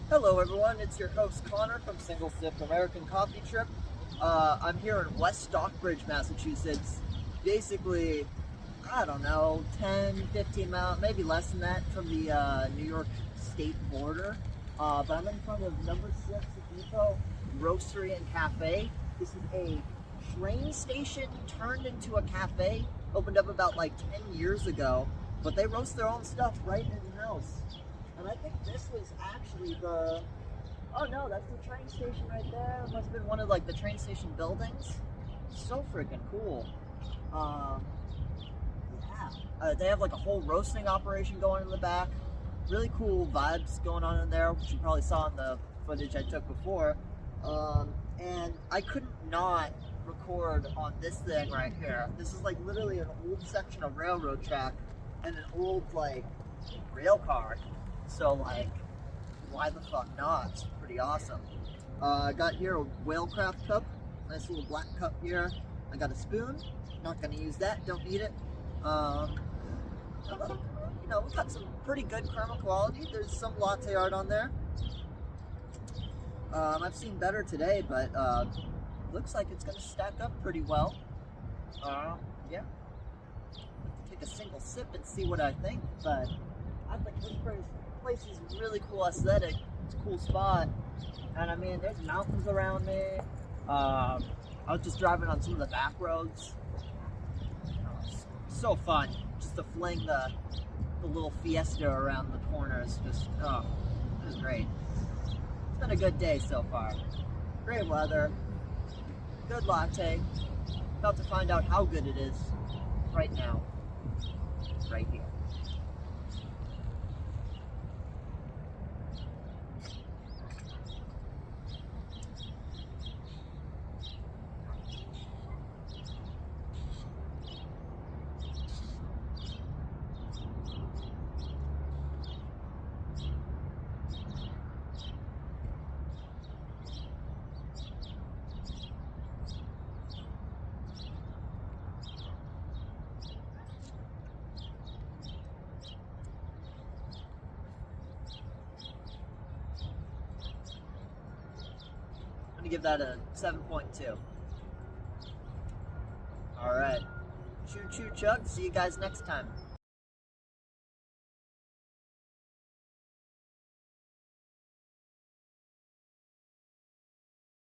Hello everyone, it's your host Connor from Single Sip, American Coffee Trip. I'm here in West Stockbridge, Massachusetts. Basically, I don't know, 10, 15 miles, maybe less than that from the New York state border. But I'm in front of number 6 Depot, Roastery and Cafe. This is a train station turned into a cafe. Opened up about like 10 years ago, but they roast their own stuff right in-house. And I think this was actually the, oh no, that's the train station right there. It must have been one of like the train station buildings. So freaking cool. They have like a whole roasting operation going in the back. Really cool vibes going on in there, which you probably saw in the footage I took before. And I couldn't not record on this thing right here. This is like literally an old section of railroad track and an old like rail car. So like, why the fuck not? It's pretty awesome. I got here a Whalecraft cup, nice little black cup here. I got a spoon, not gonna use that, don't need it. You know, we got some pretty good caramel quality. There's some latte art on there. I've seen better today, but looks like it's gonna stack up pretty well. Yeah. Take a single sip and see what I think, but I think this place is really cool aesthetic. It's a cool spot. And I mean, there's mountains around me. I was just driving on some of the back roads. So fun just to fling the little Fiesta around the corners. Just, it was great. It's been a good day so far. Great weather. Good latte. About to find out how good it is right now. Right here. I'm gonna give that a 7.2. Alright. Choo choo chug. See you guys next time.